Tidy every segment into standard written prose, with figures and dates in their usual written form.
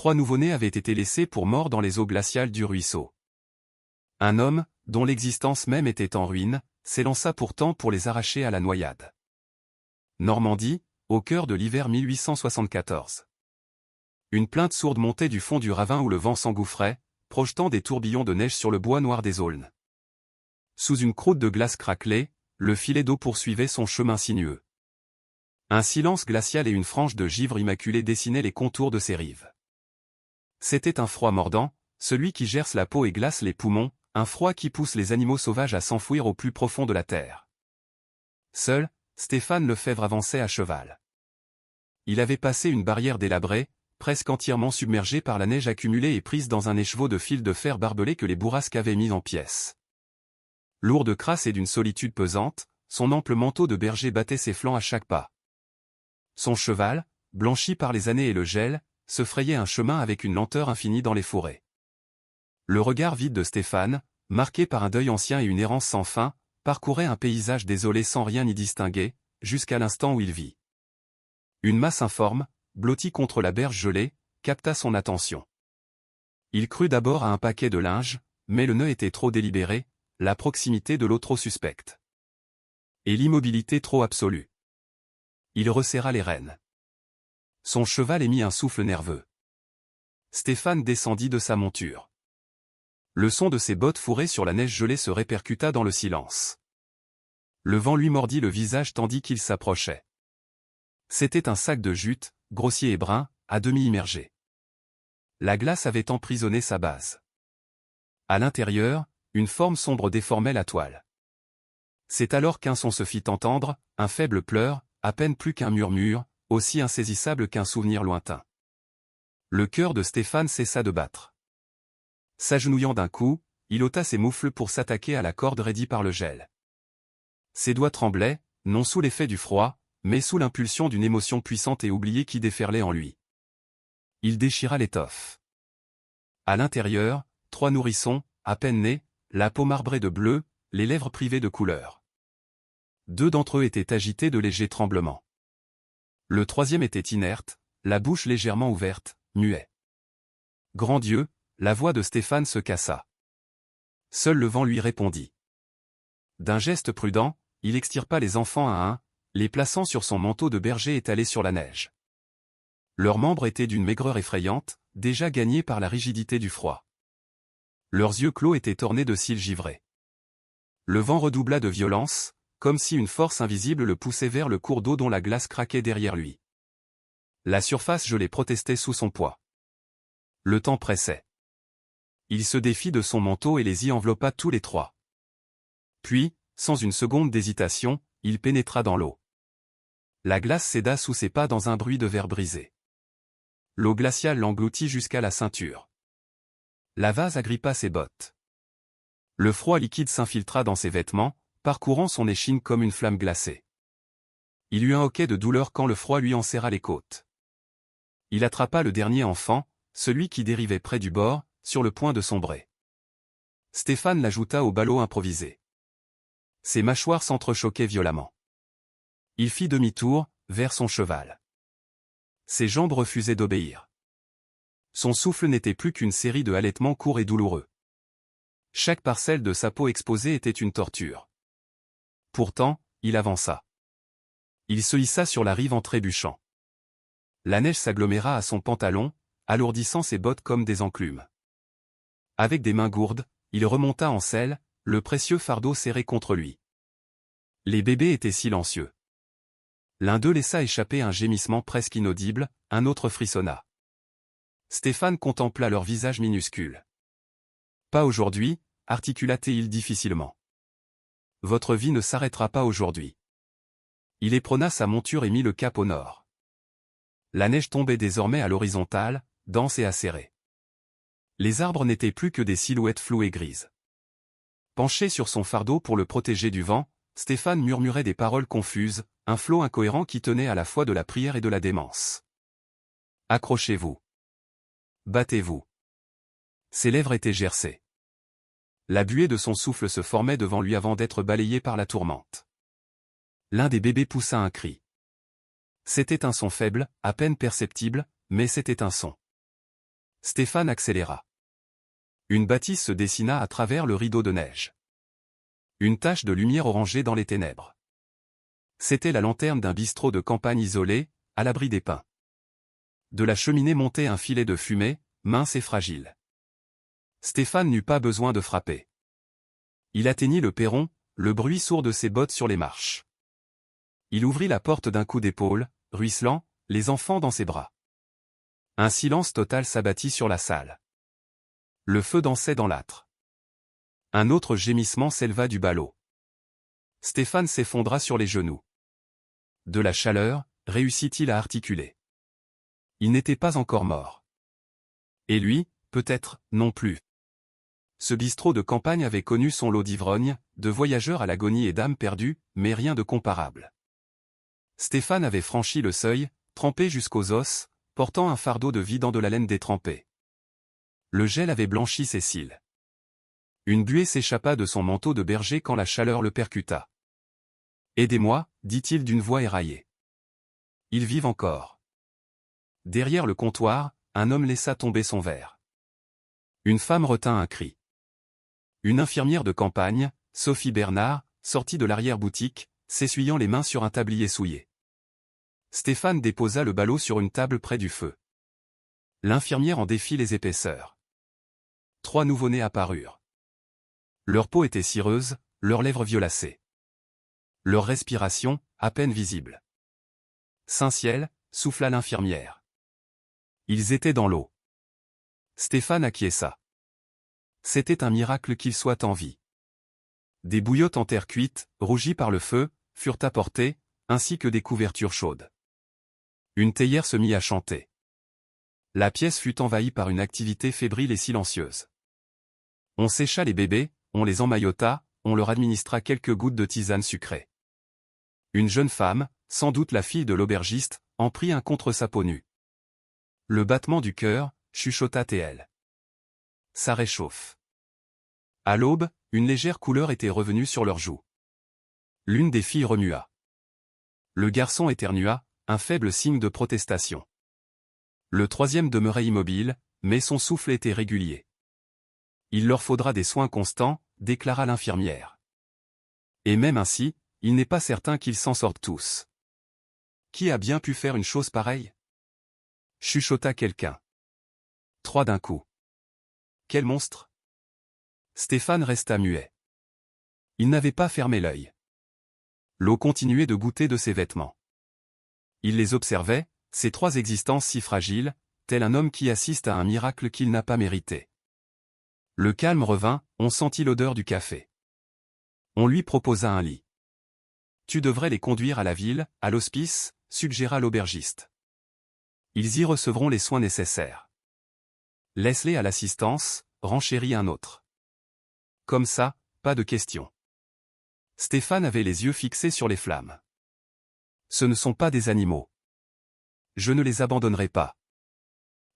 3 nouveau-nés avaient été laissés pour morts dans les eaux glaciales du ruisseau. Un homme, dont l'existence même était en ruine, s'élança pourtant pour les arracher à la noyade. Normandie, au cœur de l'hiver 1874. Une plainte sourde montait du fond du ravin où le vent s'engouffrait, projetant des tourbillons de neige sur le bois noir des aulnes. Sous une croûte de glace craquelée, le filet d'eau poursuivait son chemin sinueux. Un silence glacial et une frange de givre immaculé dessinaient les contours de ses rives. C'était un froid mordant, celui qui gerce la peau et glace les poumons, un froid qui pousse les animaux sauvages à s'enfouir au plus profond de la terre. Seul, Stéphane Lefebvre avançait à cheval. Il avait passé une barrière délabrée, presque entièrement submergée par la neige accumulée et prise dans un écheveau de fil de fer barbelé que les bourrasques avaient mis en pièces. Lourd de crasse et d'une solitude pesante, son ample manteau de berger battait ses flancs à chaque pas. Son cheval, blanchi par les années et le gel, se frayait un chemin avec une lenteur infinie dans les fourrés. Le regard vide de Stéphane, marqué par un deuil ancien et une errance sans fin, parcourait un paysage désolé sans rien y distinguer, jusqu'à l'instant où il vit. Une masse informe, blottie contre la berge gelée, capta son attention. Il crut d'abord à un paquet de linge, mais le nœud était trop délibéré, la proximité de l'eau trop suspecte. Et l'immobilité trop absolue. Il resserra les rênes. Son cheval émit un souffle nerveux. Stéphane descendit de sa monture. Le son de ses bottes fourrées sur la neige gelée se répercuta dans le silence. Le vent lui mordit le visage tandis qu'il s'approchait. C'était un sac de jute, grossier et brun, à demi immergé. La glace avait emprisonné sa base. À l'intérieur, une forme sombre déformait la toile. C'est alors qu'un son se fit entendre, un faible pleur, à peine plus qu'un murmure, aussi insaisissable qu'un souvenir lointain. Le cœur de Stéphane cessa de battre. S'agenouillant d'un coup, il ôta ses moufles pour s'attaquer à la corde raidie par le gel. Ses doigts tremblaient, non sous l'effet du froid, mais sous l'impulsion d'une émotion puissante et oubliée qui déferlait en lui. Il déchira l'étoffe. À l'intérieur, 3 nourrissons, à peine nés, la peau marbrée de bleu, les lèvres privées de couleur. 2 d'entre eux étaient agités de légers tremblements. Le 3e était inerte, la bouche légèrement ouverte, muet. Grand Dieu, la voix de Stéphane se cassa. Seul le vent lui répondit. D'un geste prudent, il extirpa les enfants un à un, les plaçant sur son manteau de berger étalé sur la neige. Leurs membres étaient d'une maigreur effrayante, déjà gagnés par la rigidité du froid. Leurs yeux clos étaient ornés de cils givrés. Le vent redoubla de violence, comme si une force invisible le poussait vers le cours d'eau dont la glace craquait derrière lui. La surface gelée protestait sous son poids. Le temps pressait. Il se défit de son manteau et les y enveloppa tous les 3. Puis, sans une seconde d'hésitation, il pénétra dans l'eau. La glace céda sous ses pas dans un bruit de verre brisé. L'eau glaciale l'engloutit jusqu'à la ceinture. La vase agrippa ses bottes. Le froid liquide s'infiltra dans ses vêtements, parcourant son échine comme une flamme glacée. Il eut un hoquet de douleur quand le froid lui en serra les côtes. Il attrapa le dernier enfant, celui qui dérivait près du bord, sur le point de sombrer. Stéphane l'ajouta au ballot improvisé. Ses mâchoires s'entrechoquaient violemment. Il fit demi-tour, vers son cheval. Ses jambes refusaient d'obéir. Son souffle n'était plus qu'une série de halètements courts et douloureux. Chaque parcelle de sa peau exposée était une torture. Pourtant, il avança. Il se hissa sur la rive en trébuchant. La neige s'aggloméra à son pantalon, alourdissant ses bottes comme des enclumes. Avec des mains gourdes, il remonta en selle, le précieux fardeau serré contre lui. Les bébés étaient silencieux. L'un d'eux laissa échapper un gémissement presque inaudible, un autre frissonna. Stéphane contempla leur visage minuscule. « Pas aujourd'hui » articula-t-il difficilement. « Votre vie ne s'arrêtera pas aujourd'hui. » Il éperonna sa monture et mit le cap au nord. La neige tombait désormais à l'horizontale, dense et acérée. Les arbres n'étaient plus que des silhouettes floues et grises. Penché sur son fardeau pour le protéger du vent, Stéphane murmurait des paroles confuses, un flot incohérent qui tenait à la fois de la prière et de la démence. « Accrochez-vous. Battez-vous. » Ses lèvres étaient gercées. La buée de son souffle se formait devant lui avant d'être balayée par la tourmente. L'un des bébés poussa un cri. C'était un son faible, à peine perceptible, mais c'était un son. Stéphane accéléra. Une bâtisse se dessina à travers le rideau de neige. Une tache de lumière orangée dans les ténèbres. C'était la lanterne d'un bistrot de campagne isolé, à l'abri des pins. De la cheminée montait un filet de fumée, mince et fragile. Stéphane n'eut pas besoin de frapper. Il atteignit le perron, le bruit sourd de ses bottes sur les marches. Il ouvrit la porte d'un coup d'épaule, ruisselant, les enfants dans ses bras. Un silence total s'abattit sur la salle. Le feu dansait dans l'âtre. Un autre gémissement s'éleva du ballot. Stéphane s'effondra sur les genoux. De la chaleur, réussit-il à articuler. Il n'était pas encore mort. Et lui, peut-être, non plus. Ce bistrot de campagne avait connu son lot d'ivrognes, de voyageurs à l'agonie et d'âmes perdues, mais rien de comparable. Stéphane avait franchi le seuil, trempé jusqu'aux os, portant un fardeau de vie dans de la laine détrempée. Le gel avait blanchi ses cils. Une buée s'échappa de son manteau de berger quand la chaleur le percuta. « Aidez-moi » dit-il d'une voix éraillée. « Ils vivent encore. » Derrière le comptoir, un homme laissa tomber son verre. Une femme retint un cri. Une infirmière de campagne, Sophie Bernard, sortit de l'arrière-boutique, s'essuyant les mains sur un tablier souillé. Stéphane déposa le ballot sur une table près du feu. L'infirmière en défit les épaisseurs. 3 nouveau-nés apparurent. Leur peau était cireuse, leurs lèvres violacées. Leur respiration, à peine visible. « Saint-Ciel » souffla l'infirmière. Ils étaient dans l'eau. Stéphane acquiesça. C'était un miracle qu'ils soient en vie. Des bouillottes en terre cuite, rougies par le feu, furent apportées, ainsi que des couvertures chaudes. Une théière se mit à chanter. La pièce fut envahie par une activité fébrile et silencieuse. On sécha les bébés, on les emmaillota, on leur administra quelques gouttes de tisane sucrée. Une jeune femme, sans doute la fille de l'aubergiste, en prit un contre sa peau nue. Le battement du cœur, chuchota T.L. Ça réchauffe. À l'aube, une légère couleur était revenue sur leurs joues. L'une des filles remua. Le garçon éternua, un faible signe de protestation. Le troisième demeurait immobile, mais son souffle était régulier. Il leur faudra des soins constants, déclara l'infirmière. Et même ainsi, il n'est pas certain qu'ils s'en sortent tous. Qui a bien pu faire une chose pareille? Chuchota quelqu'un. 3 d'un coup. Quel monstre? Stéphane resta muet. Il n'avait pas fermé l'œil. L'eau continuait de goûter de ses vêtements. Il les observait, ces 3 existences si fragiles, tel un homme qui assiste à un miracle qu'il n'a pas mérité. Le calme revint, on sentit l'odeur du café. On lui proposa un lit. Tu devrais les conduire à la ville, à l'hospice, suggéra l'aubergiste. Ils y recevront les soins nécessaires. Laisse-les à l'assistance, renchérit un autre. Comme ça, pas de question. Stéphane avait les yeux fixés sur les flammes. Ce ne sont pas des animaux. Je ne les abandonnerai pas.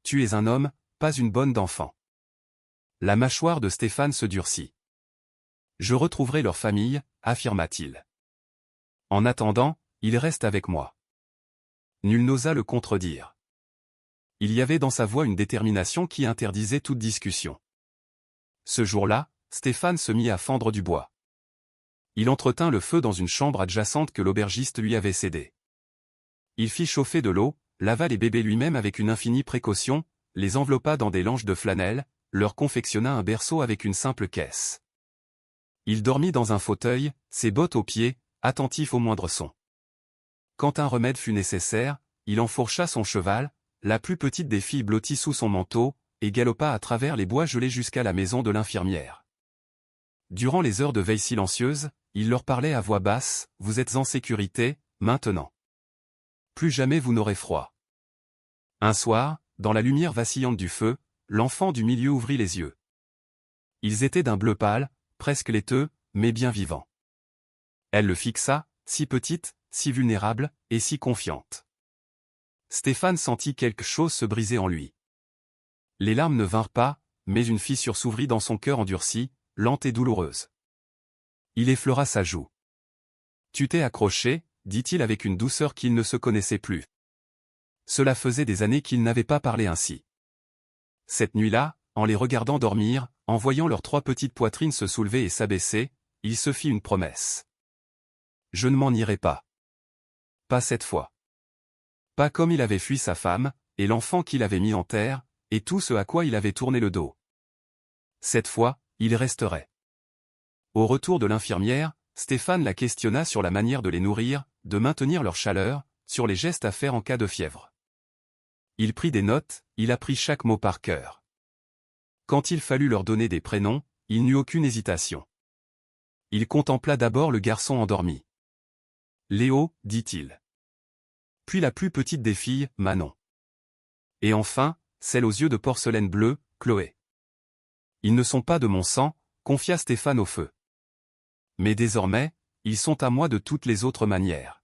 Tu es un homme, pas une bonne d'enfant. La mâchoire de Stéphane se durcit. Je retrouverai leur famille, affirma-t-il. En attendant, ils restent avec moi. Nul n'osa le contredire. Il y avait dans sa voix une détermination qui interdisait toute discussion. Ce jour-là, Stéphane se mit à fendre du bois. Il entretint le feu dans une chambre adjacente que l'aubergiste lui avait cédée. Il fit chauffer de l'eau, lava les bébés lui-même avec une infinie précaution, les enveloppa dans des langes de flanelle, leur confectionna un berceau avec une simple caisse. Il dormit dans un fauteuil, ses bottes aux pieds, attentif au moindre son. Quand un remède fut nécessaire, il enfourcha son cheval, la plus petite des filles blottit sous son manteau, et galopa à travers les bois gelés jusqu'à la maison de l'infirmière. Durant les heures de veille silencieuse, il leur parlait à voix basse, « Vous êtes en sécurité, maintenant. Plus jamais vous n'aurez froid. » Un soir, dans la lumière vacillante du feu, l'enfant du milieu ouvrit les yeux. Ils étaient d'un bleu pâle, presque laiteux, mais bien vivants. Elle le fixa, si petite, si vulnérable, et si confiante. Stéphane sentit quelque chose se briser en lui. Les larmes ne vinrent pas, mais une fissure s'ouvrit dans son cœur endurci, lente et douloureuse. Il effleura sa joue. « Tu t'es accroché » dit-il avec une douceur qu'il ne se connaissait plus. Cela faisait des années qu'il n'avait pas parlé ainsi. Cette nuit-là, en les regardant dormir, en voyant leurs 3 petites poitrines se soulever et s'abaisser, il se fit une promesse. Je ne m'en irai pas. Pas cette fois. Pas comme il avait fui sa femme, et l'enfant qu'il avait mis en terre, et tout ce à quoi il avait tourné le dos. Cette fois, il resterait. Au retour de l'infirmière, Stéphane la questionna sur la manière de les nourrir, de maintenir leur chaleur, sur les gestes à faire en cas de fièvre. Il prit des notes, il apprit chaque mot par cœur. Quand il fallut leur donner des prénoms, il n'eut aucune hésitation. Il contempla d'abord le garçon endormi. Léo, dit-il. Puis la plus petite des filles, Manon. Et enfin, celle aux yeux de porcelaine bleue, Chloé. Ils ne sont pas de mon sang, confia Stéphane au feu. Mais désormais, ils sont à moi de toutes les autres manières.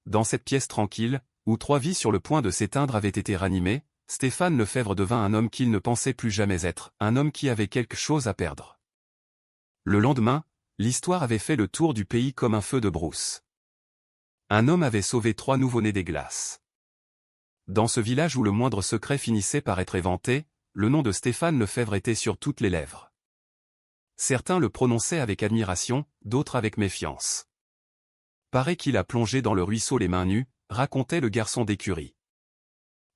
Dans cette pièce tranquille, où 3 vies sur le point de s'éteindre avaient été ranimées, Stéphane Lefebvre devint un homme qu'il ne pensait plus jamais être, un homme qui avait quelque chose à perdre. Le lendemain, l'histoire avait fait le tour du pays comme un feu de brousse. Un homme avait sauvé 3 nouveau-nés des glaces. Dans ce village où le moindre secret finissait par être éventé, le nom de Stéphane Lefebvre était sur toutes les lèvres. Certains le prononçaient avec admiration, d'autres avec méfiance. Paraît qu'il a plongé dans le ruisseau les mains nues, racontait le garçon d'écurie.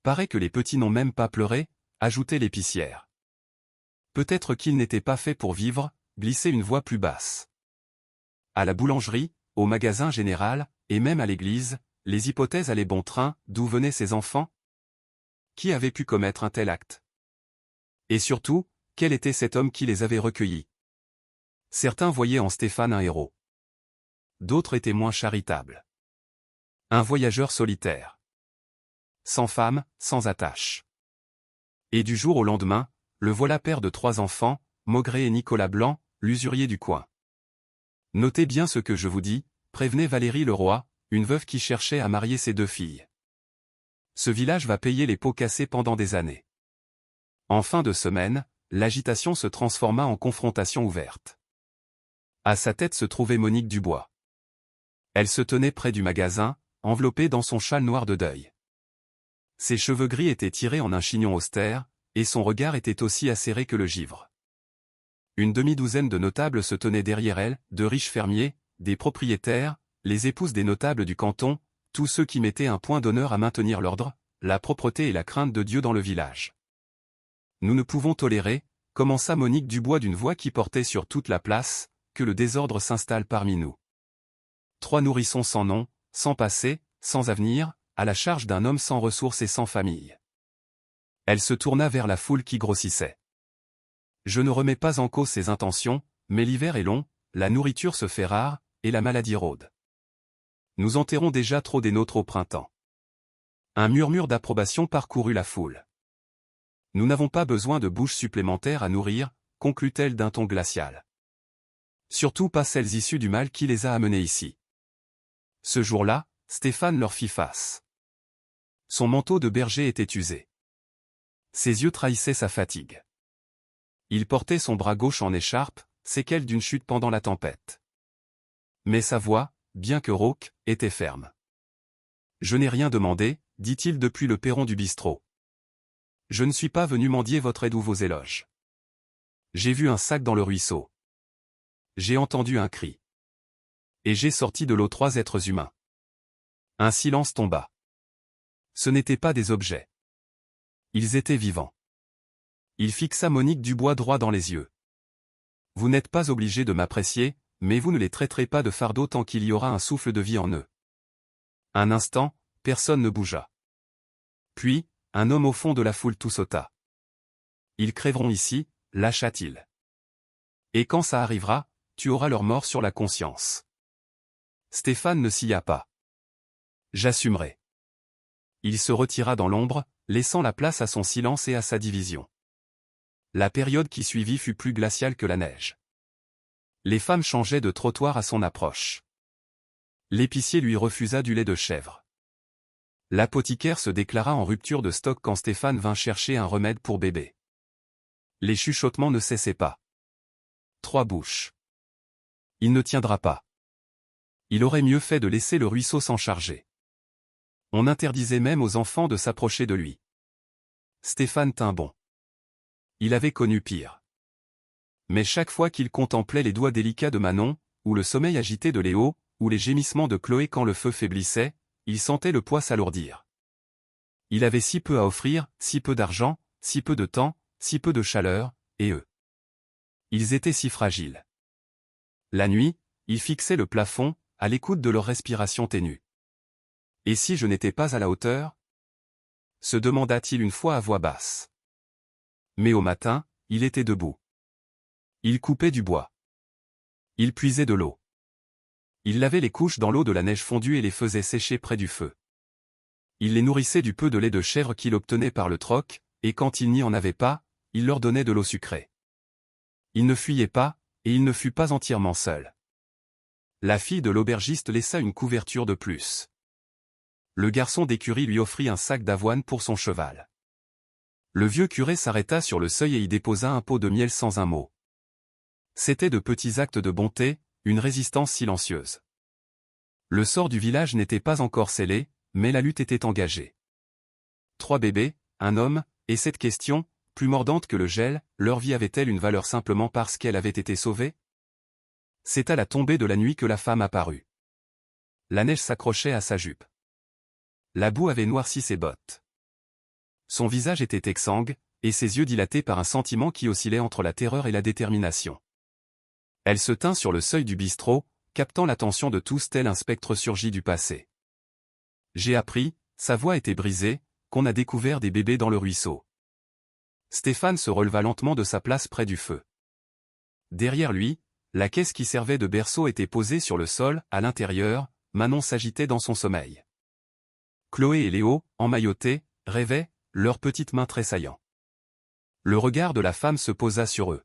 Paraît que les petits n'ont même pas pleuré, ajoutait l'épicière. Peut-être qu'il n'était pas fait pour vivre, glissait une voix plus basse. À la boulangerie, au magasin général, et même à l'église, les hypothèses allaient bon train. D'où venaient ces enfants? Qui avait pu commettre un tel acte? Et surtout, quel était cet homme qui les avait recueillis? Certains voyaient en Stéphane un héros. D'autres étaient moins charitables. Un voyageur solitaire. Sans femme, sans attache. Et du jour au lendemain, le voilà père de 3 enfants, Maugré et Nicolas Blanc, l'usurier du coin. Notez bien ce que je vous dis, prévenait Valérie Leroy, une veuve qui cherchait à marier ses 2 filles. Ce village va payer les pots cassés pendant des années. En fin de semaine, l'agitation se transforma en confrontation ouverte. À sa tête se trouvait Monique Dubois. Elle se tenait près du magasin, enveloppée dans son châle noir de deuil. Ses cheveux gris étaient tirés en un chignon austère, et son regard était aussi acéré que le givre. Une demi-douzaine de notables se tenaient derrière elle, de riches fermiers, des propriétaires, les épouses des notables du canton, tous ceux qui mettaient un point d'honneur à maintenir l'ordre, la propreté et la crainte de Dieu dans le village. Nous ne pouvons tolérer, commença Monique Dubois d'une voix qui portait sur toute la place, que le désordre s'installe parmi nous. 3 nourrissons sans nom, sans passé, sans avenir, à la charge d'un homme sans ressources et sans famille. Elle se tourna vers la foule qui grossissait. Je ne remets pas en cause ses intentions, mais l'hiver est long, la nourriture se fait rare, et la maladie rôde. Nous enterrons déjà trop des nôtres au printemps. Un murmure d'approbation parcourut la foule. Nous n'avons pas besoin de bouches supplémentaires à nourrir, conclut-elle d'un ton glacial. Surtout pas celles issues du mal qui les a amenées ici. Ce jour-là, Stéphane leur fit face. Son manteau de berger était usé. Ses yeux trahissaient sa fatigue. Il portait son bras gauche en écharpe, séquelle d'une chute pendant la tempête. Mais sa voix, bien que rauque, était ferme. Je n'ai rien demandé, dit-il depuis le perron du bistrot. Je ne suis pas venu mendier votre aide ou vos éloges. J'ai vu un sac dans le ruisseau. J'ai entendu un cri. Et j'ai sorti de l'eau 3 êtres humains. Un silence tomba. Ce n'étaient pas des objets. Ils étaient vivants. Il fixa Monique Dubois droit dans les yeux. Vous n'êtes pas obligé de m'apprécier, mais vous ne les traiterez pas de fardeau tant qu'il y aura un souffle de vie en eux. Un instant, personne ne bougea. Puis, un homme au fond de la foule tout sauta. Ils crèveront ici, lâcha-t-il. Et quand ça arrivera, tu auras leur mort sur la conscience. Stéphane ne s'y a pas. J'assumerai. Il se retira dans l'ombre, laissant la place à son silence et à sa division. La période qui suivit fut plus glaciale que la neige. Les femmes changeaient de trottoir à son approche. L'épicier lui refusa du lait de chèvre. L'apothicaire se déclara en rupture de stock quand Stéphane vint chercher un remède pour bébé. Les chuchotements ne cessaient pas. 3 bouches. Il ne tiendra pas. Il aurait mieux fait de laisser le ruisseau s'en charger. On interdisait même aux enfants de s'approcher de lui. Stéphane tint bon. il avait connu pire. Mais chaque fois qu'il contemplait les doigts délicats de Manon, ou le sommeil agité de Léo, ou les gémissements de Chloé quand le feu faiblissait, il sentait le poids s'alourdir. Il avait si peu à offrir, si peu d'argent, si peu de temps, si peu de chaleur, et eux. Ils étaient si fragiles. La nuit, il fixait le plafond, à l'écoute de leur respiration ténue. Et si je n'étais pas à la hauteur? Se demanda-t-il une fois à voix basse. Mais au matin, il était debout. Il coupait du bois. Il puisait de l'eau. Il lavait les couches dans l'eau de la neige fondue et les faisait sécher près du feu. Il les nourrissait du peu de lait de chèvre qu'il obtenait par le troc, et quand il n'y en avait pas, il leur donnait de l'eau sucrée. Il ne fuyait pas, et il ne fut pas entièrement seul. La fille de l'aubergiste laissa une couverture de plus. Le garçon d'écurie lui offrit un sac d'avoine pour son cheval. Le vieux curé s'arrêta sur le seuil et y déposa un pot de miel sans un mot. C'étaient de petits actes de bonté, une résistance silencieuse. Le sort du village n'était pas encore scellé, mais la lutte était engagée. 3 bébés, un homme, et cette question, plus mordante que le gel, leur vie avait-elle une valeur simplement parce qu'elle avait été sauvée? C'est à la tombée de la nuit que la femme apparut. La neige s'accrochait à sa jupe. La boue avait noirci ses bottes. Son visage était exsangue, et ses yeux dilatés par un sentiment qui oscillait entre la terreur et la détermination. Elle se tint sur le seuil du bistrot, captant l'attention de tous tel un spectre surgi du passé. J'ai appris, sa voix était brisée, qu'on a découvert des bébés dans le ruisseau. Stéphane se releva lentement de sa place près du feu. Derrière lui, la caisse qui servait de berceau était posée sur le sol, à l'intérieur, Manon s'agitait dans son sommeil. Chloé et Léo, emmaillotés, rêvaient, leurs petites mains tressaillant. Le regard de la femme se posa sur eux.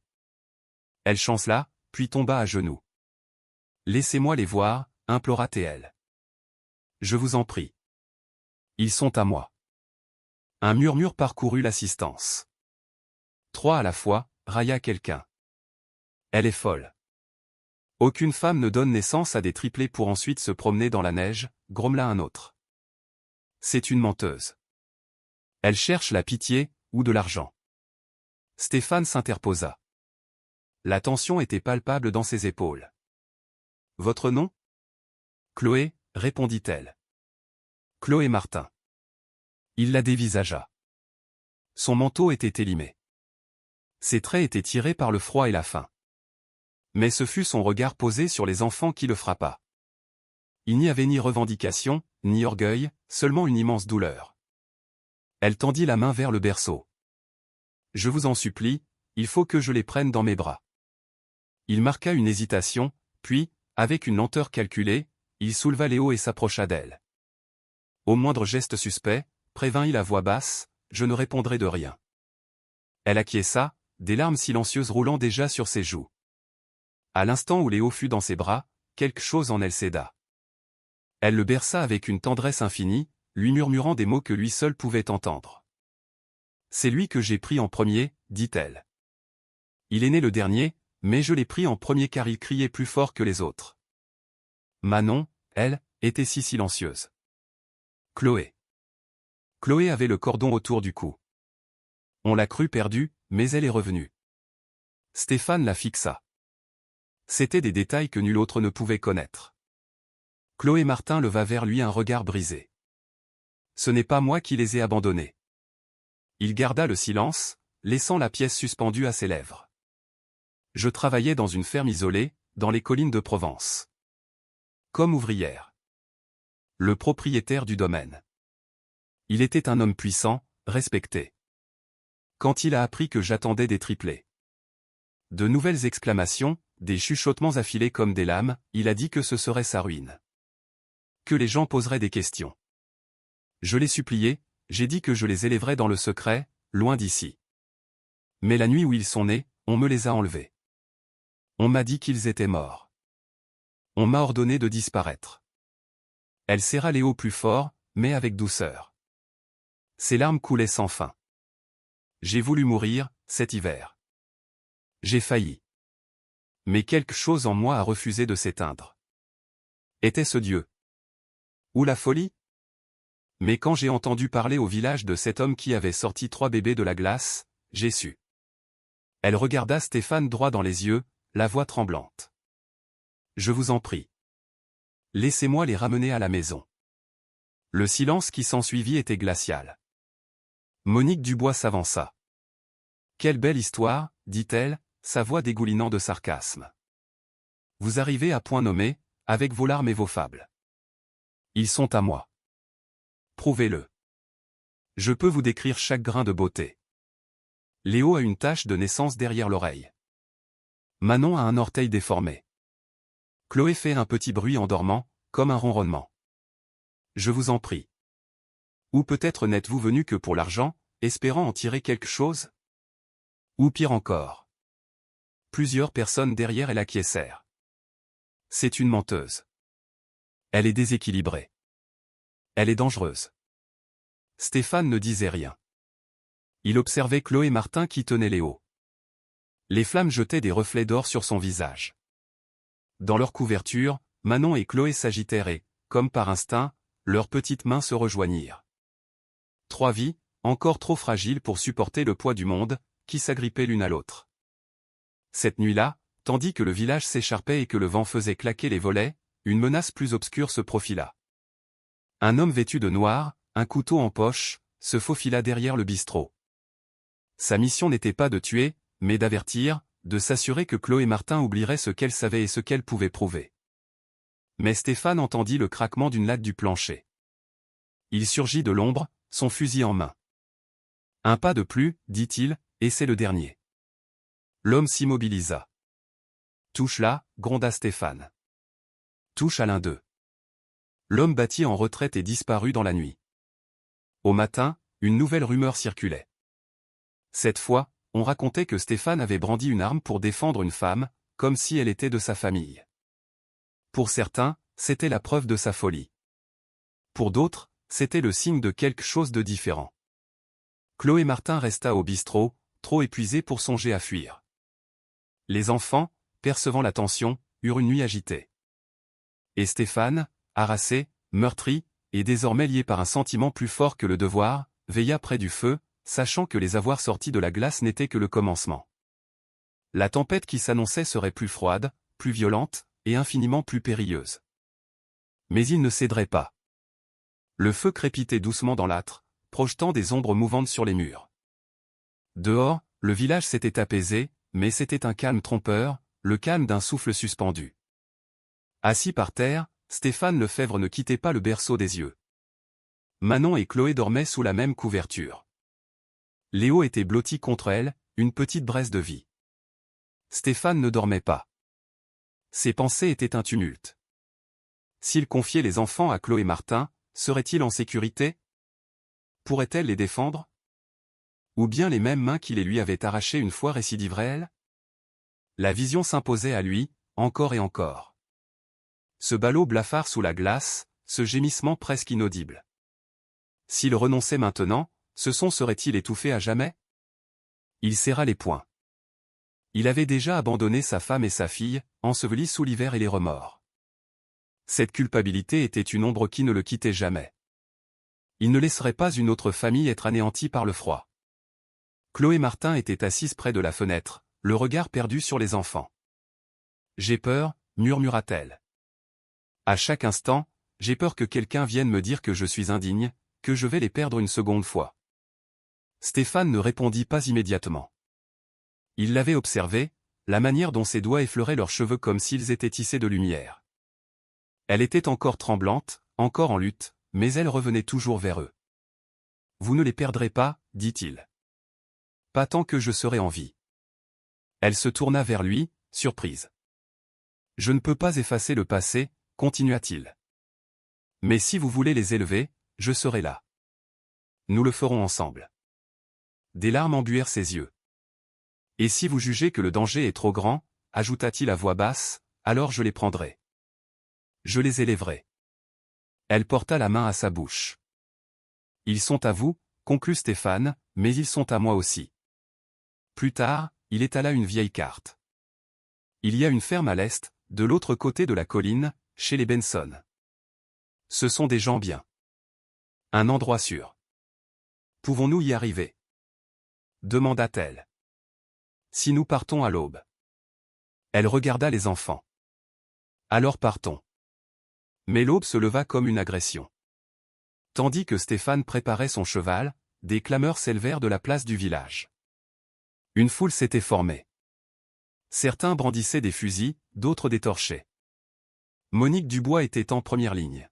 Elle chancela, puis tomba à genoux. « Laissez-moi les voir, implora-t-elle. Je vous en prie. Ils sont à moi. » Un murmure parcourut l'assistance. 3 à la fois, railla quelqu'un. Elle est folle. Aucune femme ne donne naissance à des triplés pour ensuite se promener dans la neige, grommela un autre. C'est une menteuse. Elle cherche la pitié, ou de l'argent. Stéphane s'interposa. La tension était palpable dans ses épaules. Votre nom? Chloé, répondit-elle. Chloé Martin. Il la dévisagea. Son manteau était élimé. Ses traits étaient tirés par le froid et la faim. Mais ce fut son regard posé sur les enfants qui le frappa. Il n'y avait ni revendication, ni orgueil, seulement une immense douleur. Elle tendit la main vers le berceau. Je vous en supplie, il faut que je les prenne dans mes bras. Il marqua une hésitation, puis, avec une lenteur calculée, il souleva Léo et s'approcha d'elle. Au moindre geste suspect, prévint-il à voix basse, je ne répondrai de rien. Elle acquiesça, des larmes silencieuses roulant déjà sur ses joues. À l'instant où Léo fut dans ses bras, quelque chose en elle céda. Elle le berça avec une tendresse infinie, lui murmurant des mots que lui seul pouvait entendre. C'est lui que j'ai pris en premier, dit-elle. Il est né le dernier, mais je l'ai pris en premier car il criait plus fort que les autres. Manon, elle, était si silencieuse. Chloé. Chloé avait le cordon autour du cou. On l'a crue perdue, mais elle est revenue. Stéphane la fixa. C'étaient des détails que nul autre ne pouvait connaître. Chloé Martin leva vers lui un regard brisé. Ce n'est pas moi qui les ai abandonnés. Il garda le silence, laissant la pièce suspendue à ses lèvres. Je travaillais dans une ferme isolée, dans les collines de Provence. Comme ouvrière. Le propriétaire du domaine. Il était un homme puissant, respecté. Quand il a appris que j'attendais des triplés. De nouvelles exclamations, des chuchotements affilés comme des lames, il a dit que ce serait sa ruine. Que les gens poseraient des questions. Je l'ai supplié, j'ai dit que je les élèverais dans le secret, loin d'ici. Mais la nuit où ils sont nés, on me les a enlevés. On m'a dit qu'ils étaient morts. On m'a ordonné de disparaître. Elle serra Léo plus fort, mais avec douceur. Ses larmes coulaient sans fin. J'ai voulu mourir, cet hiver. J'ai failli. Mais quelque chose en moi a refusé de s'éteindre. Était-ce Dieu? Ou la folie? Mais quand j'ai entendu parler au village de cet homme qui avait sorti 3 bébés de la glace, j'ai su. Elle regarda Stéphane droit dans les yeux, la voix tremblante. Je vous en prie. Laissez-moi les ramener à la maison. Le silence qui s'ensuivit était glacial. Monique Dubois s'avança. Quelle belle histoire, dit-elle, sa voix dégoulinant de sarcasme. Vous arrivez à point nommé, avec vos larmes et vos fables. Ils sont à moi. Prouvez-le. Je peux vous décrire chaque grain de beauté. Léo a une tache de naissance derrière l'oreille. Manon a un orteil déformé. Chloé fait un petit bruit en dormant, comme un ronronnement. Je vous en prie. Ou peut-être n'êtes-vous venu que pour l'argent, espérant en tirer quelque chose? Ou pire encore. Plusieurs personnes derrière elle acquiescèrent. C'est une menteuse. Elle est déséquilibrée. Elle est dangereuse. Stéphane ne disait rien. Il observait Chloé Martin qui tenait Léo. Les flammes jetaient des reflets d'or sur son visage. Dans leur couverture, Manon et Chloé s'agitèrent et, comme par instinct, leurs petites mains se rejoignirent. 3 vies, encore trop fragiles pour supporter le poids du monde, qui s'agrippaient l'une à l'autre. Cette nuit-là, tandis que le village s'écharpait et que le vent faisait claquer les volets, une menace plus obscure se profila. Un homme vêtu de noir, un couteau en poche, se faufila derrière le bistrot. Sa mission n'était pas de tuer, mais d'avertir, de s'assurer que Chloé Martin oublierait ce qu'elle savait et ce qu'elle pouvait prouver. Mais Stéphane entendit le craquement d'une latte du plancher. Il surgit de l'ombre, son fusil en main. Un pas de plus, dit-il, et c'est le dernier. L'homme s'immobilisa. Touche là, gronda Stéphane. Touche à l'un d'eux. L'homme battit en retraite et disparut dans la nuit. Au matin, une nouvelle rumeur circulait. Cette fois, on racontait que Stéphane avait brandi une arme pour défendre une femme, comme si elle était de sa famille. Pour certains, c'était la preuve de sa folie. Pour d'autres, c'était le signe de quelque chose de différent. Chloé Martin resta au bistrot, trop épuisée pour songer à fuir. Les enfants, percevant la tension, eurent une nuit agitée. Et Stéphane, harassé, meurtri, et désormais lié par un sentiment plus fort que le devoir, veilla près du feu, sachant que les avoir sortis de la glace n'était que le commencement. La tempête qui s'annonçait serait plus froide, plus violente, et infiniment plus périlleuse. Mais il ne céderait pas. Le feu crépitait doucement dans l'âtre, projetant des ombres mouvantes sur les murs. Dehors, le village s'était apaisé, mais c'était un calme trompeur, le calme d'un souffle suspendu. Assis par terre, Stéphane Lefebvre ne quittait pas le berceau des yeux. Manon et Chloé dormaient sous la même couverture. Léo était blotti contre elle, une petite braise de vie. Stéphane ne dormait pas. Ses pensées étaient un tumulte. S'il confiait les enfants à Chloé Martin, serait-il en sécurité? Pourrait-elle les défendre? Ou bien les mêmes mains qui les lui avaient arrachés une fois récidiveraient elles? La vision s'imposait à lui, encore et encore. Ce ballot blafard sous la glace, ce gémissement presque inaudible. S'il renonçait maintenant, ce son serait-il étouffé à jamais? Il serra les poings. Il avait déjà abandonné sa femme et sa fille, ensevelies sous l'hiver et les remords. Cette culpabilité était une ombre qui ne le quittait jamais. Il ne laisserait pas une autre famille être anéantie par le froid. Chloé Martin était assise près de la fenêtre, le regard perdu sur les enfants. « J'ai peur », murmura-t-elle. « À chaque instant, j'ai peur que quelqu'un vienne me dire que je suis indigne, que je vais les perdre une seconde fois. » Stéphane ne répondit pas immédiatement. Il l'avait observé, la manière dont ses doigts effleuraient leurs cheveux comme s'ils étaient tissés de lumière. Elle était encore tremblante, encore en lutte, mais elle revenait toujours vers eux. « Vous ne les perdrez pas, dit-il. Pas tant que je serai en vie. » Elle se tourna vers lui, surprise. « Je ne peux pas effacer le passé, continua-t-il. Mais si vous voulez les élever, je serai là. Nous le ferons ensemble. » Des larmes embuèrent ses yeux. « Et si vous jugez que le danger est trop grand, ajouta-t-il à voix basse, alors je les prendrai. Je les élèverai. » Elle porta la main à sa bouche. « Ils sont à vous, conclut Stéphane, mais ils sont à moi aussi. » Plus tard, il étala une vieille carte. « Il y a une ferme à l'est, de l'autre côté de la colline, chez les Benson. Ce sont des gens bien. Un endroit sûr. Pouvons-nous y arriver ? Demanda-t-elle. Si nous partons à l'aube. Elle regarda les enfants. Alors partons. Mais l'aube se leva comme une agression. Tandis que Stéphane préparait son cheval, des clameurs s'élevèrent de la place du village. Une foule s'était formée. Certains brandissaient des fusils, d'autres des torchets. Monique Dubois était en première ligne.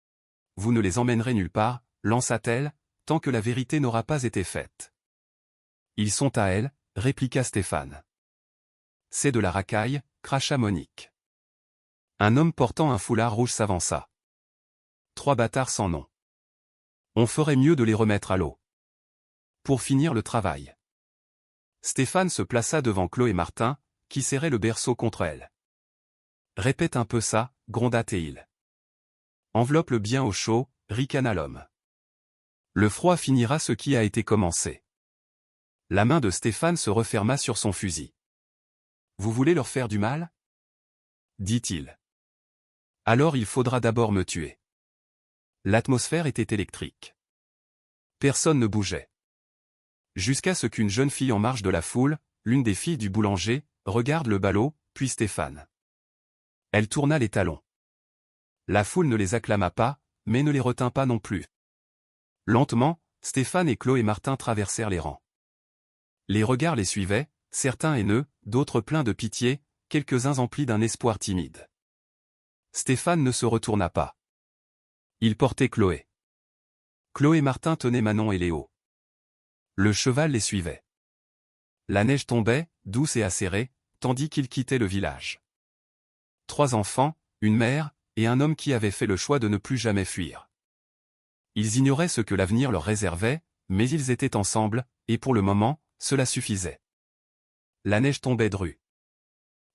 « Vous ne les emmènerez nulle part, lança-t-elle, tant que la vérité n'aura pas été faite. »« Ils sont à elle, » répliqua Stéphane. « C'est de la racaille, » cracha Monique. Un homme portant un foulard rouge s'avança. « 3 bâtards sans nom. On ferait mieux de les remettre à l'eau. Pour finir le travail. » Stéphane se plaça devant Chloé Martin, qui serrait le berceau contre elle. « Répète un peu ça, » gronda Théil. « Enveloppe-le bien au chaud, » ricana l'homme. « Le froid finira ce qui a été commencé. » La main de Stéphane se referma sur son fusil. « Vous voulez leur faire du mal ?» dit-il. « Alors il faudra d'abord me tuer. » L'atmosphère était électrique. Personne ne bougeait. Jusqu'à ce qu'une jeune fille en marge de la foule, l'une des filles du boulanger, regarde le ballot, puis Stéphane. Elle tourna les talons. La foule ne les acclama pas, mais ne les retint pas non plus. Lentement, Stéphane et Chloé Martin traversèrent les rangs. Les regards les suivaient, certains haineux, d'autres pleins de pitié, quelques-uns emplis d'un espoir timide. Stéphane ne se retourna pas. Il portait Chloé. Chloé Martin tenait Manon et Léo. Le cheval les suivait. La neige tombait, douce et acérée, tandis qu'ils quittaient le village. 3 enfants, une mère, et un homme qui avait fait le choix de ne plus jamais fuir. Ils ignoraient ce que l'avenir leur réservait, mais ils étaient ensemble, et pour le moment, cela suffisait. La neige tombait drue.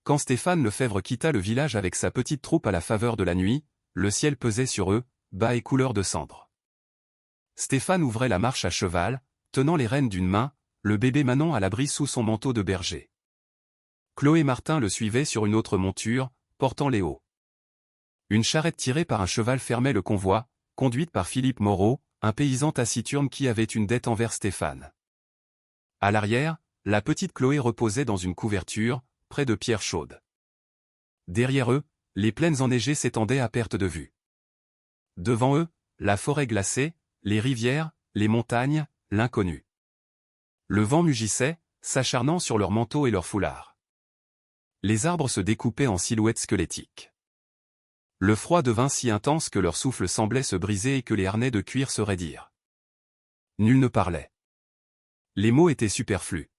Quand Stéphane Lefebvre quitta le village avec sa petite troupe à la faveur de la nuit, le ciel pesait sur eux, bas et couleur de cendre. Stéphane ouvrait la marche à cheval, tenant les rênes d'une main, le bébé Manon à l'abri sous son manteau de berger. Chloé Martin le suivait sur une autre monture, portant Léo. Une charrette tirée par un cheval fermait le convoi, conduite par Philippe Moreau, un paysan taciturne qui avait une dette envers Stéphane. À l'arrière, la petite Chloé reposait dans une couverture, près de pierres chaudes. Derrière eux, les plaines enneigées s'étendaient à perte de vue. Devant eux, la forêt glacée, les rivières, les montagnes, l'inconnu. Le vent mugissait, s'acharnant sur leurs manteaux et leurs foulards. Les arbres se découpaient en silhouettes squelettiques. Le froid devint si intense que leur souffle semblait se briser et que les harnais de cuir se raidirent. Nul ne parlait. Les mots étaient superflus.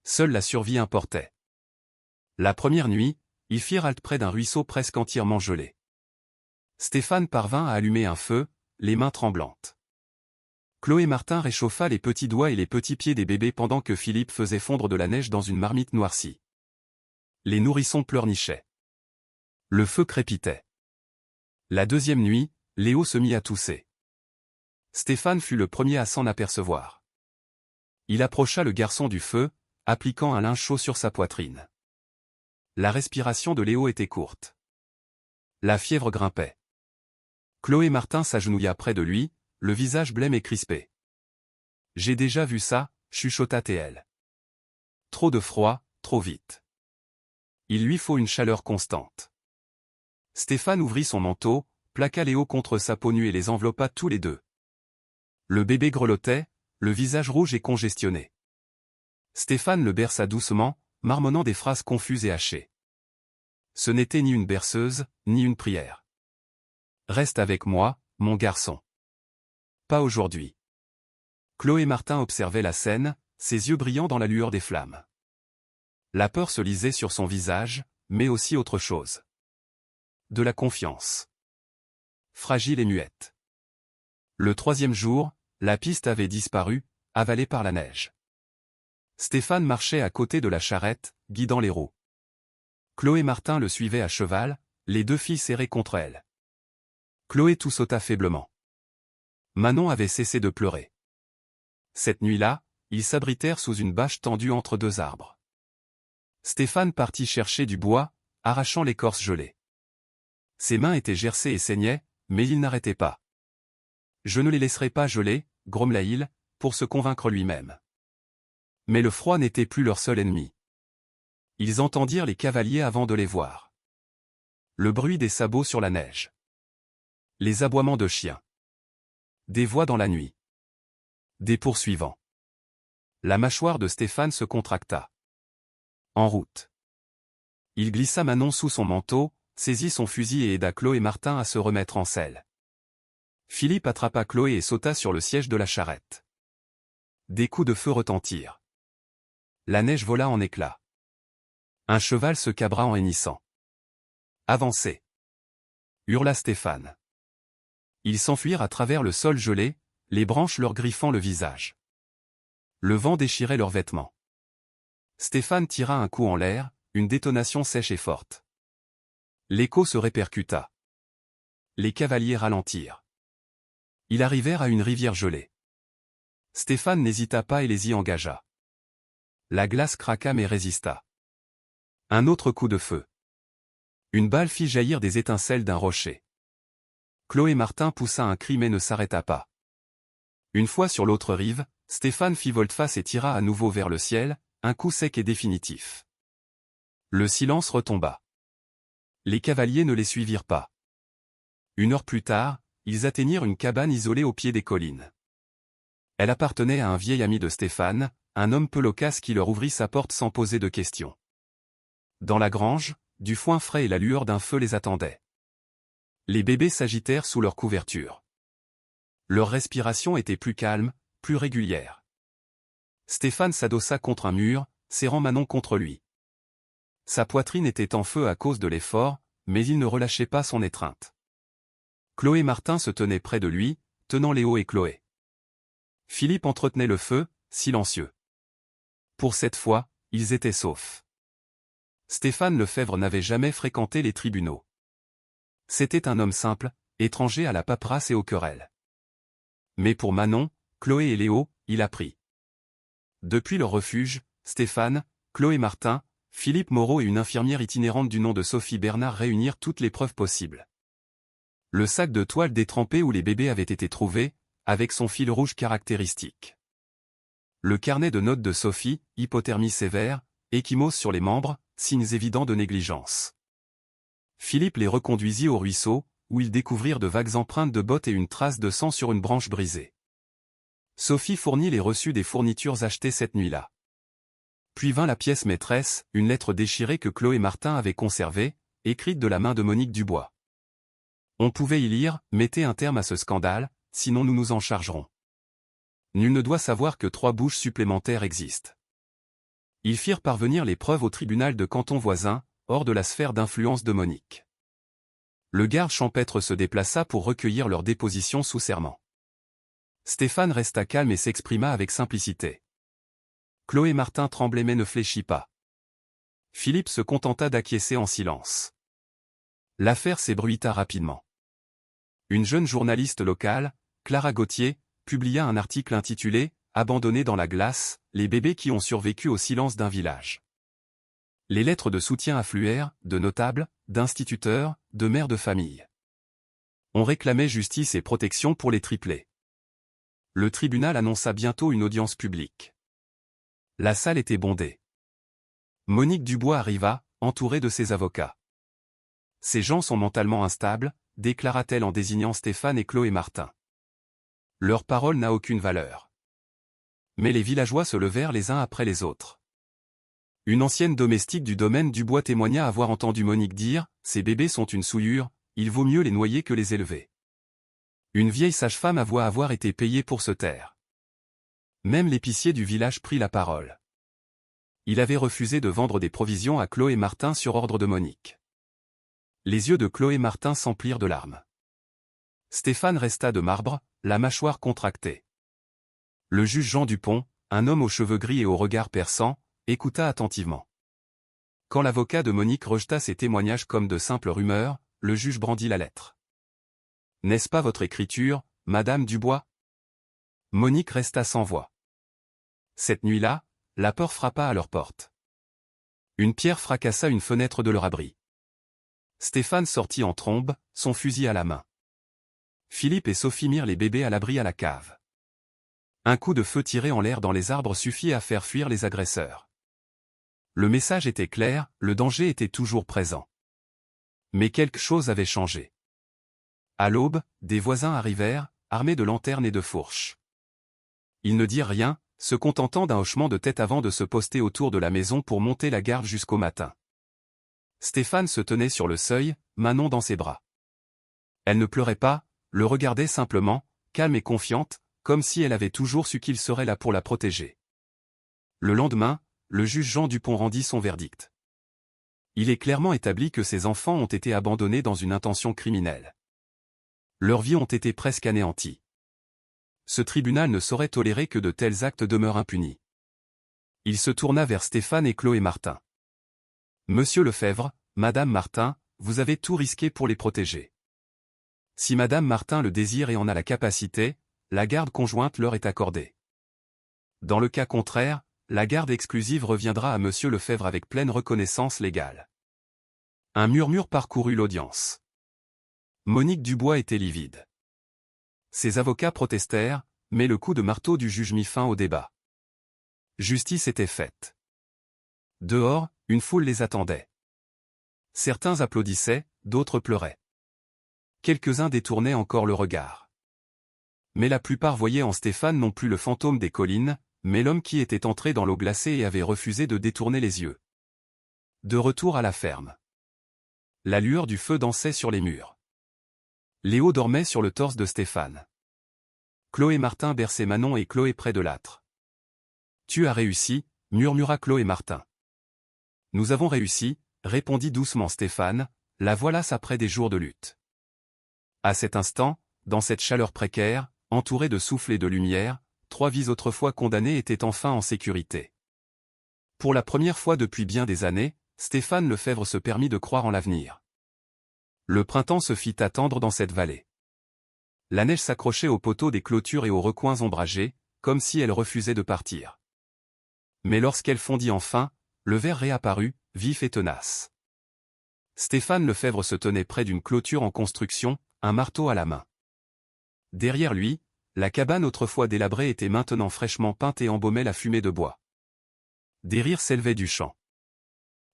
Seule la survie importait. La première nuit, ils firent halte près d'un ruisseau presque entièrement gelé. Stéphane parvint à allumer un feu, les mains tremblantes. Chloé Martin réchauffa les petits doigts et les petits pieds des bébés pendant que Philippe faisait fondre de la neige dans une marmite noircie. Les nourrissons pleurnichaient. Le feu crépitait. La deuxième nuit, Léo se mit à tousser. Stéphane fut le premier à s'en apercevoir. Il approcha le garçon du feu, appliquant un linge chaud sur sa poitrine. La respiration de Léo était courte. La fièvre grimpait. Chloé Martin s'agenouilla près de lui, le visage blême et crispé. « J'ai déjà vu ça », chuchota Théel. « Trop de froid, trop vite. Il lui faut une chaleur constante. » Stéphane ouvrit son manteau, plaqua Léo contre sa peau nue et les enveloppa tous les deux. Le bébé grelottait, le visage rouge et congestionné. Stéphane le berça doucement, marmonnant des phrases confuses et hachées. Ce n'était ni une berceuse, ni une prière. « Reste avec moi, mon garçon. »« Pas aujourd'hui. » Chloé Martin observait la scène, ses yeux brillant dans la lueur des flammes. La peur se lisait sur son visage, mais aussi autre chose. De la confiance. Fragile et muette. Le 3e jour, la piste avait disparu, avalée par la neige. Stéphane marchait à côté de la charrette, guidant les roues. Chloé Martin le suivait à cheval, les 2 filles serrées contre elle. Chloé toussota faiblement. Manon avait cessé de pleurer. Cette nuit-là, ils s'abritèrent sous une bâche tendue entre 2 arbres. Stéphane partit chercher du bois, arrachant l'écorce gelée. Ses mains étaient gercées et saignaient, mais il n'arrêtait pas. « Je ne les laisserai pas geler », grommela-t-il, pour se convaincre lui-même. Mais le froid n'était plus leur seul ennemi. Ils entendirent les cavaliers avant de les voir. Le bruit des sabots sur la neige. Les aboiements de chiens. Des voix dans la nuit. Des poursuivants. La mâchoire de Stéphane se contracta. En route. Il glissa Manon sous son manteau, saisit son fusil et aida Chloé et Martin à se remettre en selle. Philippe attrapa Chloé et sauta sur le siège de la charrette. Des coups de feu retentirent. La neige vola en éclats. Un cheval se cabra en hennissant. « Avancez !» hurla Stéphane. Ils s'enfuirent à travers le sol gelé, les branches leur griffant le visage. Le vent déchirait leurs vêtements. Stéphane tira un coup en l'air, une détonation sèche et forte. L'écho se répercuta. Les cavaliers ralentirent. Ils arrivèrent à une rivière gelée. Stéphane n'hésita pas et les y engagea. La glace craqua mais résista. Un autre coup de feu. Une balle fit jaillir des étincelles d'un rocher. Chloé Martin poussa un cri mais ne s'arrêta pas. Une fois sur l'autre rive, Stéphane fit volte-face et tira à nouveau vers le ciel, un coup sec et définitif. Le silence retomba. Les cavaliers ne les suivirent pas. 1 heure plus tard, ils atteignirent une cabane isolée au pied des collines. Elle appartenait à un vieil ami de Stéphane, un homme peu loquace qui leur ouvrit sa porte sans poser de questions. Dans la grange, du foin frais et la lueur d'un feu les attendaient. Les bébés s'agitèrent sous leur couverture. Leur respiration était plus calme, plus régulière. Stéphane s'adossa contre un mur, serrant Manon contre lui. Sa poitrine était en feu à cause de l'effort, mais il ne relâchait pas son étreinte. Chloé Martin se tenait près de lui, tenant Léo et Chloé. Philippe entretenait le feu, silencieux. Pour cette fois, ils étaient saufs. Stéphane Lefebvre n'avait jamais fréquenté les tribunaux. C'était un homme simple, étranger à la paperasse et aux querelles. Mais pour Manon, Chloé et Léo, il a pris. Depuis leur refuge, Stéphane, Chloé Martin, Philippe Moreau et une infirmière itinérante du nom de Sophie Bernard réunirent toutes les preuves possibles. Le sac de toile détrempé où les bébés avaient été trouvés, avec son fil rouge caractéristique. Le carnet de notes de Sophie, hypothermie sévère, ecchymose sur les membres, signes évidents de négligence. Philippe les reconduisit au ruisseau, où ils découvrirent de vagues empreintes de bottes et une trace de sang sur une branche brisée. Sophie fournit les reçus des fournitures achetées cette nuit-là. Puis vint la pièce maîtresse, une lettre déchirée que Chloé Martin avait conservée, écrite de la main de Monique Dubois. On pouvait y lire « Mettez un terme à ce scandale, sinon nous nous en chargerons. Nul ne doit savoir que 3 bouches supplémentaires existent. » Ils firent parvenir les preuves au tribunal de canton voisin, hors de la sphère d'influence de Monique. Le garde champêtre se déplaça pour recueillir leur déposition sous serment. Stéphane resta calme et s'exprima avec simplicité. Chloé Martin tremblait mais ne fléchit pas. Philippe se contenta d'acquiescer en silence. L'affaire s'ébruita rapidement. Une jeune journaliste locale, Clara Gauthier, publia un article intitulé « Abandonnés dans la glace, les bébés qui ont survécu au silence d'un village ». Les lettres de soutien affluèrent, de notables, d'instituteurs, de mères de famille. On réclamait justice et protection pour les triplés. Le tribunal annonça bientôt une audience publique. La salle était bondée. Monique Dubois arriva, entourée de ses avocats. « Ces gens sont mentalement instables », déclara-t-elle en désignant Stéphane et Chloé Martin. Leur parole n'a aucune valeur. Mais les villageois se levèrent les uns après les autres. Une ancienne domestique du domaine Dubois témoigna avoir entendu Monique dire « Ces bébés sont une souillure, il vaut mieux les noyer que les élever ». Une vieille sage-femme avoua avoir été payée pour se taire. Même l'épicier du village prit la parole. Il avait refusé de vendre des provisions à Chloé Martin sur ordre de Monique. Les yeux de Chloé Martin s'emplirent de larmes. Stéphane resta de marbre, la mâchoire contractée. Le juge Jean Dupont, un homme aux cheveux gris et au regard perçant, écouta attentivement. Quand l'avocat de Monique rejeta ces témoignages comme de simples rumeurs, le juge brandit la lettre. « N'est-ce pas votre écriture, Madame Dubois ?» Monique resta sans voix. Cette nuit-là, la peur frappa à leur porte. Une pierre fracassa une fenêtre de leur abri. Stéphane sortit en trombe, son fusil à la main. Philippe et Sophie mirent les bébés à l'abri à la cave. Un coup de feu tiré en l'air dans les arbres suffit à faire fuir les agresseurs. Le message était clair, le danger était toujours présent. Mais quelque chose avait changé. À l'aube, des voisins arrivèrent, armés de lanternes et de fourches. Ils ne dirent rien, se contentant d'un hochement de tête avant de se poster autour de la maison pour monter la garde jusqu'au matin. Stéphane se tenait sur le seuil, Manon dans ses bras. Elle ne pleurait pas, le regardait simplement, calme et confiante, comme si elle avait toujours su qu'il serait là pour la protéger. Le lendemain, le juge Jean Dupont rendit son verdict. Il est clairement établi que ces enfants ont été abandonnés dans une intention criminelle. Leurs vies ont été presque anéanties. Ce tribunal ne saurait tolérer que de tels actes demeurent impunis. Il se tourna vers Stéphane et Chloé Martin. Monsieur Lefebvre, Madame Martin, vous avez tout risqué pour les protéger. Si Madame Martin le désire et en a la capacité, la garde conjointe leur est accordée. Dans le cas contraire, la garde exclusive reviendra à Monsieur Lefebvre avec pleine reconnaissance légale. Un murmure parcourut l'audience. Monique Dubois était livide. Ses avocats protestèrent, mais le coup de marteau du juge mit fin au débat. Justice était faite. Dehors, une foule les attendait. Certains applaudissaient, d'autres pleuraient. Quelques-uns détournaient encore le regard. Mais la plupart voyaient en Stéphane non plus le fantôme des collines, mais l'homme qui était entré dans l'eau glacée et avait refusé de détourner les yeux. De retour à la ferme. La lueur du feu dansait sur les murs. Léo dormait sur le torse de Stéphane. Chloé Martin berçait Manon et Chloé près de l'âtre. « Tu as réussi » murmura Chloé Martin. « Nous avons réussi » répondit doucement Stéphane, « la voilà après des jours de lutte. » À cet instant, dans cette chaleur précaire, entourée de souffle et de lumière, 3 vies autrefois condamnées étaient enfin en sécurité. Pour la première fois depuis bien des années, Stéphane Lefebvre se permit de croire en l'avenir. Le printemps se fit attendre dans cette vallée. La neige s'accrochait aux poteaux des clôtures et aux recoins ombragés, comme si elle refusait de partir. Mais lorsqu'elle fondit enfin, le ver réapparut, vif et tenace. Stéphane Lefebvre se tenait près d'une clôture en construction, un marteau à la main. Derrière lui, la cabane autrefois délabrée était maintenant fraîchement peinte et embaumait la fumée de bois. Des rires s'élevaient du champ.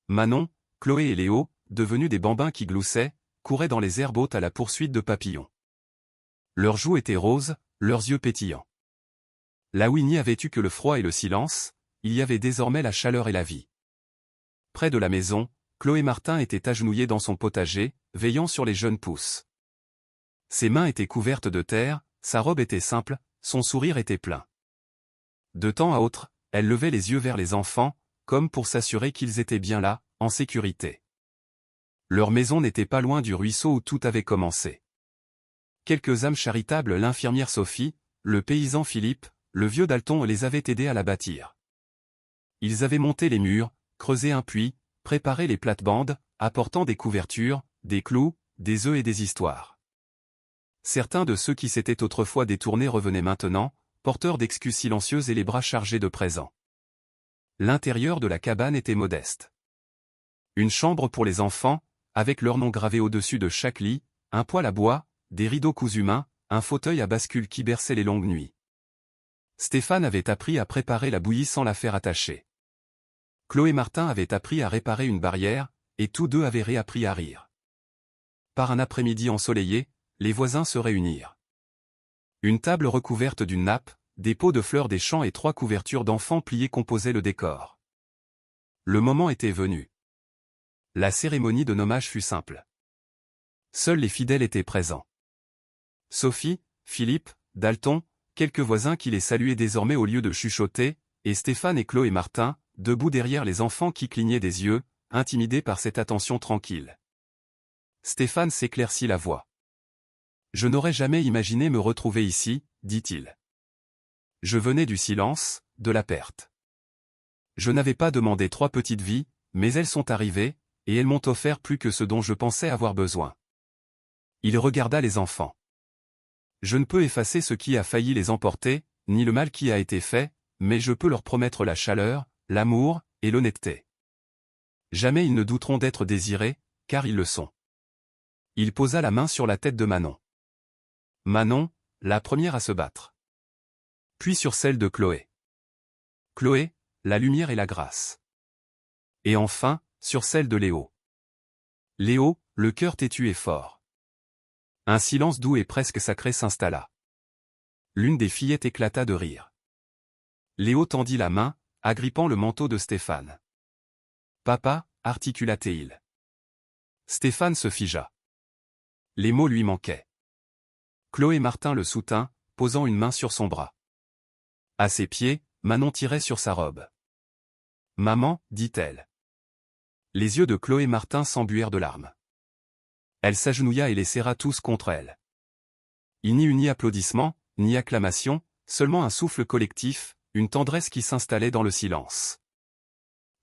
Manon, Chloé et Léo, devenus des bambins qui gloussaient, couraient dans les herbes hautes à la poursuite de papillons. Leurs joues étaient roses, leurs yeux pétillants. Là où il n'y avait eu que le froid et le silence, il y avait désormais la chaleur et la vie. Près de la maison, Chloé Martin était agenouillée dans son potager, veillant sur les jeunes pousses. Ses mains étaient couvertes de terre, sa robe était simple, son sourire était plein. De temps à autre, elle levait les yeux vers les enfants, comme pour s'assurer qu'ils étaient bien là, en sécurité. Leur maison n'était pas loin du ruisseau où tout avait commencé. Quelques âmes charitables, l'infirmière Sophie, le paysan Philippe, le vieux Dalton les avaient aidés à la bâtir. Ils avaient monté les murs, creusé un puits, préparé les plates-bandes, apportant des couvertures, des clous, des œufs et des histoires. Certains de ceux qui s'étaient autrefois détournés revenaient maintenant, porteurs d'excuses silencieuses et les bras chargés de présents. L'intérieur de la cabane était modeste. Une chambre pour les enfants, avec leur nom gravé au-dessus de chaque lit, un poêle à bois, des rideaux cousus main, un fauteuil à bascule qui berçait les longues nuits. Stéphane avait appris à préparer la bouillie sans la faire attacher. Chloé Martin avait appris à réparer une barrière, et tous deux avaient réappris à rire. Par un après-midi ensoleillé, les voisins se réunirent. Une table recouverte d'une nappe, des pots de fleurs des champs et 3 couvertures d'enfants pliées composaient le décor. Le moment était venu. La cérémonie de nommage fut simple. Seuls les fidèles étaient présents. Sophie, Philippe, Dalton, quelques voisins qui les saluaient désormais au lieu de chuchoter, et Stéphane et Chloé Martin, debout derrière les enfants qui clignaient des yeux, intimidés par cette attention tranquille. Stéphane s'éclaircit la voix. « Je n'aurais jamais imaginé me retrouver ici, dit-il. Je venais du silence, de la perte. Je n'avais pas demandé 3 petites vies, mais elles sont arrivées, et elles m'ont offert plus que ce dont je pensais avoir besoin. » Il regarda les enfants. « Je ne peux effacer ce qui a failli les emporter, ni le mal qui a été fait, mais je peux leur promettre la chaleur, l'amour, et l'honnêteté. Jamais ils ne douteront d'être désirés, car ils le sont. » Il posa la main sur la tête de Manon. Manon, la première à se battre. Puis sur celle de Chloé. Chloé, la lumière et la grâce. Et enfin, sur celle de Léo. Léo, le cœur têtu et fort. Un silence doux et presque sacré s'installa. L'une des fillettes éclata de rire. Léo tendit la main, agrippant le manteau de Stéphane. « Papa » articula-t-il. Stéphane se figea. Les mots lui manquaient. Chloé Martin le soutint, posant une main sur son bras. À ses pieds, Manon tirait sur sa robe. « Maman » dit-elle. Les yeux de Chloé Martin s'embuèrent de larmes. Elle s'agenouilla et les serra tous contre elle. Il n'y eut ni applaudissements, ni acclamations, seulement un souffle collectif, une tendresse qui s'installait dans le silence.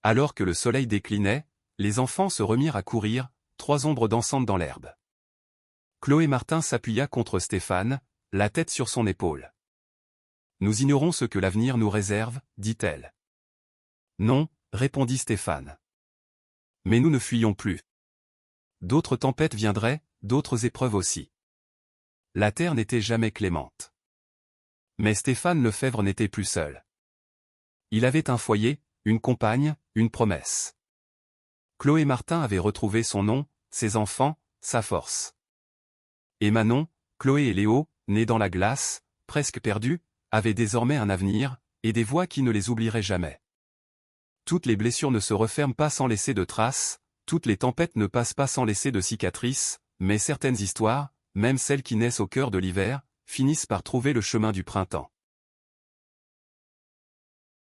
Alors que le soleil déclinait, les enfants se remirent à courir, trois ombres dansantes dans l'herbe. Chloé Martin s'appuya contre Stéphane, la tête sur son épaule. « Nous ignorons ce que l'avenir nous réserve, dit-elle. »« Non, » répondit Stéphane. « Mais nous ne fuyons plus. D'autres tempêtes viendraient, d'autres épreuves aussi. La terre n'était jamais clémente. » Mais Stéphane Lefebvre n'était plus seul. Il avait un foyer, une compagne, une promesse. Chloé Martin avait retrouvé son nom, ses enfants, sa force. Et Manon, Chloé et Léo, nés dans la glace, presque perdus, avaient désormais un avenir, et des voix qui ne les oublieraient jamais. Toutes les blessures ne se referment pas sans laisser de traces, toutes les tempêtes ne passent pas sans laisser de cicatrices, mais certaines histoires, même celles qui naissent au cœur de l'hiver, finissent par trouver le chemin du printemps.